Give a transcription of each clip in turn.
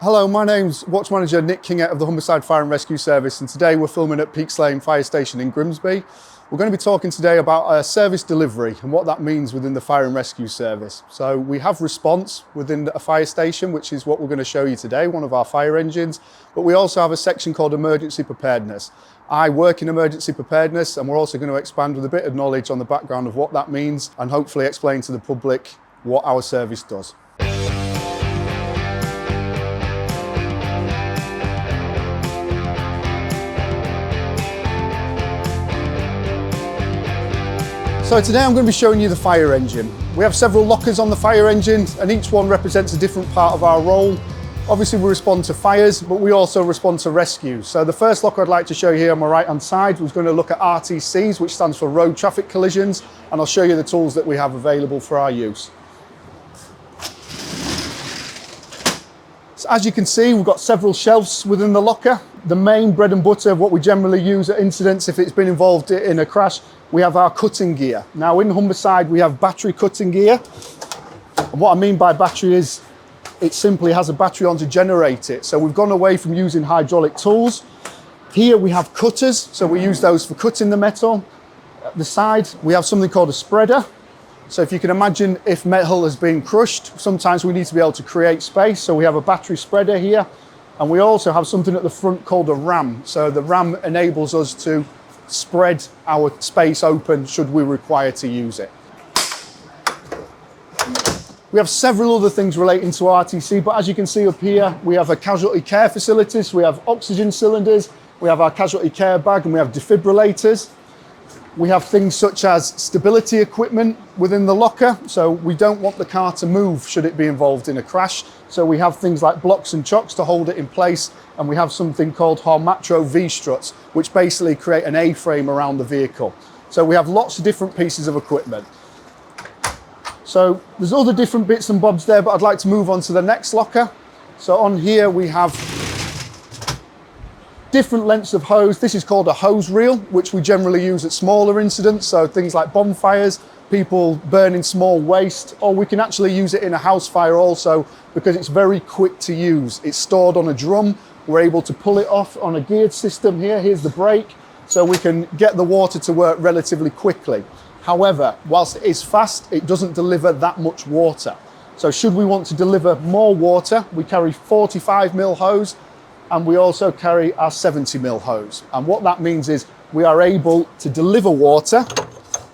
Hello, my name's Watch Manager Nick Kingett of the Humberside Fire and Rescue Service, and today we're filming at Peaks Lane Fire Station in Grimsby. We're going to be talking today about service delivery and what that means within the Fire and Rescue Service. So we have response within a fire station, which is what we're going to show you today, one of our fire engines, but we also have a section called Emergency Preparedness. I work in emergency preparedness, and we're also going to expand with a bit of knowledge on the background of what that means and hopefully explain to the public what our service does. So today I'm going to be showing you the fire engine. We have several lockers on the fire engine and each one represents a different part of our role. Obviously we respond to fires, but we also respond to rescues. So the first locker I'd like to show you here on my right hand side was going to look at RTCs, which stands for road traffic collisions, and I'll show you the tools that we have available for our use. So as you can see, we've got several shelves within the locker. The main bread and butter of what we generally use at incidents, if it's been involved in a crash, we have our cutting gear. Now in Humberside, we have battery cutting gear. And what I mean by battery is it simply has a battery on to generate it. So we've gone away from using hydraulic tools. Here we have cutters, so we use those for cutting the metal. At the side, we have something called a spreader. So if you can imagine, if metal has been crushed, sometimes we need to be able to create space. So we have a battery spreader here. And we also have something at the front called a ram. So the ram enables us to spread our space open should we require to use it. We have several other things relating to RTC, but as you can see up here, we have a casualty care facility. So we have oxygen cylinders, we have our casualty care bag, and we have defibrillators. We have things such as stability equipment within the locker. So we don't want the car to move should it be involved in a crash. So we have things like blocks and chocks to hold it in place. And we have something called Harmatro V-struts, which basically create an A-frame around the vehicle. So we have lots of different pieces of equipment. So there's other different bits and bobs there, but I'd like to move on to the next locker. So on here we have different lengths of hose. This is called a hose reel, which we generally use at smaller incidents. So things like bonfires, people burning small waste, or we can actually use it in a house fire also because it's very quick to use. It's stored on a drum. We're able to pull it off on a geared system here. Here's the brake. So we can get the water to work relatively quickly. However, whilst it is fast, it doesn't deliver that much water. So should we want to deliver more water, we carry 45mm hose, and we also carry our 70mm hose. And what that means is we are able to deliver water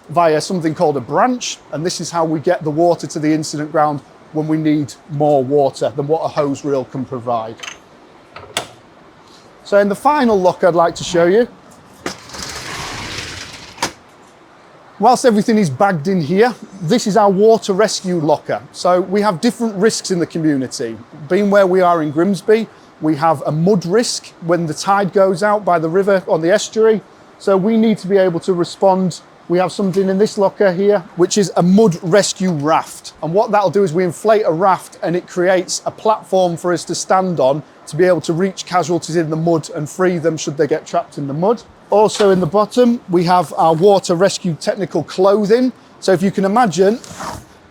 via something called a branch. And this is how we get the water to the incident ground when we need more water than what a hose reel can provide. So in the final locker I'd like to show you, whilst everything is bagged in here, this is our water rescue locker. So we have different risks in the community. Being where we are in Grimsby, we have a mud risk when the tide goes out by the river on the estuary. So we need to be able to respond. We have something in this locker here, which is a mud rescue raft. And what that'll do is we inflate a raft and it creates a platform for us to stand on to be able to reach casualties in the mud and free them should they get trapped in the mud. Also in the bottom, we have our water rescue technical clothing. So if you can imagine,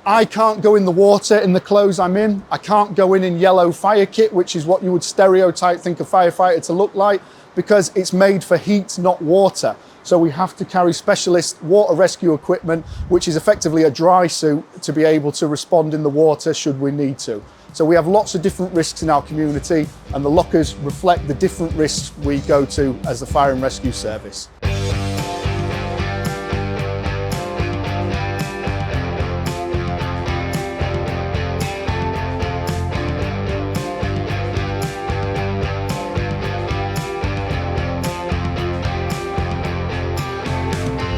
I can't go in the water in the clothes I'm in. I can't go in yellow fire kit, which is what you would stereotype think a firefighter to look like, because it's made for heat, not water. So we have to carry specialist water rescue equipment, which is effectively a dry suit to be able to respond in the water should we need to. So we have lots of different risks in our community, and the lockers reflect the different risks we go to as the Fire and Rescue Service.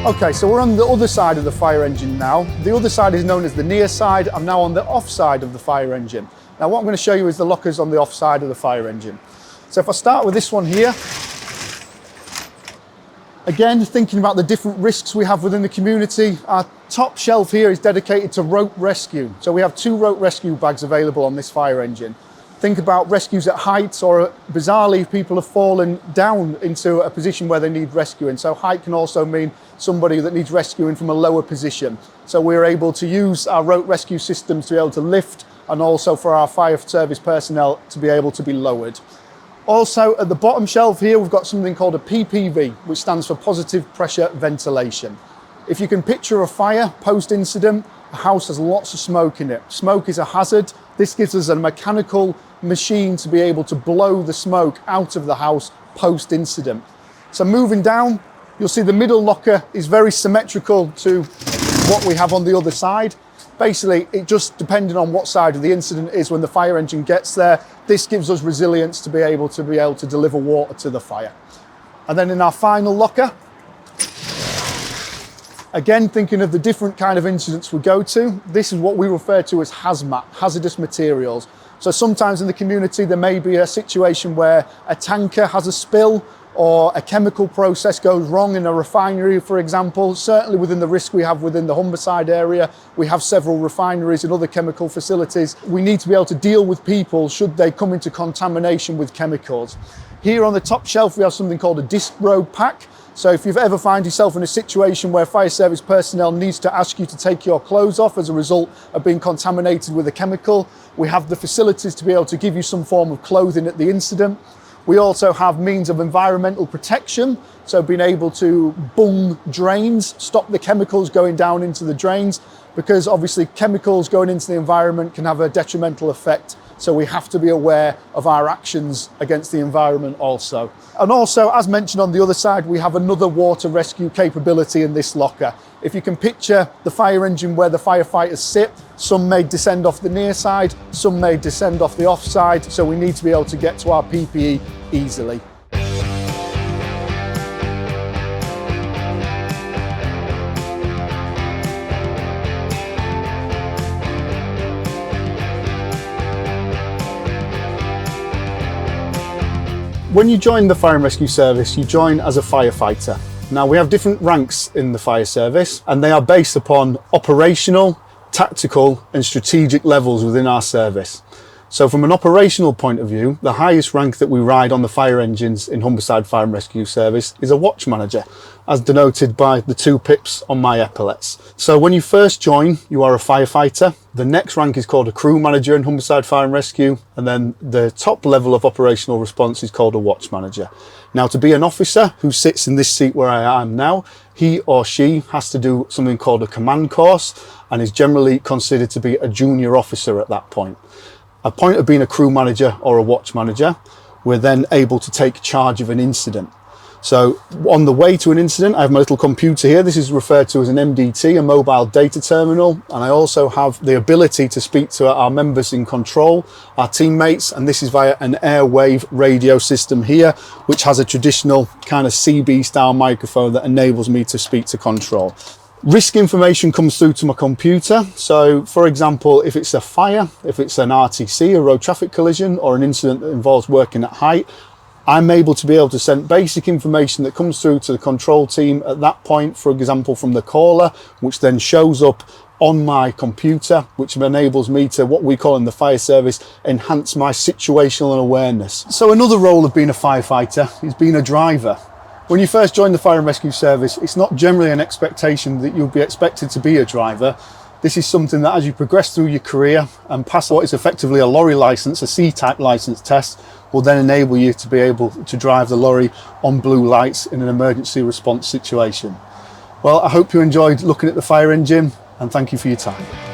Okay, so we're on the other side of the fire engine now. The other side is known as the near side. I'm now on the off side of the fire engine. Now what I'm going to show you is the lockers on the off side of the fire engine. So if I start with this one here, again, thinking about the different risks we have within the community, our top shelf here is dedicated to rope rescue. So we have 2 rope rescue bags available on this fire engine. Think about rescues at heights, or bizarrely, if people have fallen down into a position where they need rescuing. So height can also mean somebody that needs rescuing from a lower position. So we're able to use our rope rescue systems to be able to lift and also for our fire service personnel to be able to be lowered. Also, at the bottom shelf here, we've got something called a PPV, which stands for positive pressure ventilation. If you can picture a fire post-incident, a house has lots of smoke in it. Smoke is a hazard. This gives us a mechanical machine to be able to blow the smoke out of the house post-incident. So moving down, you'll see the middle locker is very symmetrical to what we have on the other side. Basically, it just depending on what side of the incident is when the fire engine gets there, this gives us resilience to be able to deliver water to the fire. And then in our final locker, again, thinking of the different kind of incidents we go to, this is what we refer to as hazmat, hazardous materials. So sometimes in the community, there may be a situation where a tanker has a spill or a chemical process goes wrong in a refinery, for example. Certainly within the risk we have within the Humberside area, we have several refineries and other chemical facilities. We need to be able to deal with people should they come into contamination with chemicals. Here on the top shelf, we have something called a disc robe pack. So if you've ever found yourself in a situation where fire service personnel needs to ask you to take your clothes off as a result of being contaminated with a chemical, we have the facilities to be able to give you some form of clothing at the incident. We also have means of environmental protection, so being able to bung drains, stop the chemicals going down into the drains, because obviously chemicals going into the environment can have a detrimental effect. So we have to be aware of our actions against the environment also. And also, as mentioned on the other side, we have another water rescue capability in this locker. If you can picture the fire engine where the firefighters sit, some may descend off the near side, some may descend off the off side, so we need to be able to get to our PPE easily. When you join the Fire and Rescue Service, you join as a firefighter. Now, we have different ranks in the fire service, and they are based upon operational, tactical, and strategic levels within our service. So from an operational point of view, the highest rank that we ride on the fire engines in Humberside Fire and Rescue Service is a watch manager, as denoted by the 2 pips on my epaulets. So when you first join, you are a firefighter. The next rank is called a crew manager in Humberside Fire and Rescue, and then the top level of operational response is called a watch manager. Now, to be an officer who sits in this seat where I am now, he or she has to do something called a command course and is generally considered to be a junior officer at that point. At the point of being a crew manager or a watch manager, we're then able to take charge of an incident. So on the way to an incident, I have my little computer here. This is referred to as an MDT, a mobile data terminal. And I also have the ability to speak to our members in control, our teammates, and this is via an airwave radio system here, which has a traditional kind of CB style microphone that enables me to speak to control. Risk information comes through to my computer. So for example, if it's a fire, if it's an RTC, a road traffic collision, or an incident that involves working at height, I'm able to be able to send basic information that comes through to the control team at that point, for example, from the caller, which then shows up on my computer, which enables me to, what we call in the fire service, enhance my situational awareness. So another role of being a firefighter is being a driver. When you first join the Fire and Rescue Service, it's not generally an expectation that you'll be expected to be a driver. This is something that as you progress through your career and pass what is effectively a lorry license, a C-type license test, will then enable you to be able to drive the lorry on blue lights in an emergency response situation. Well, I hope you enjoyed looking at the fire engine, and thank you for your time.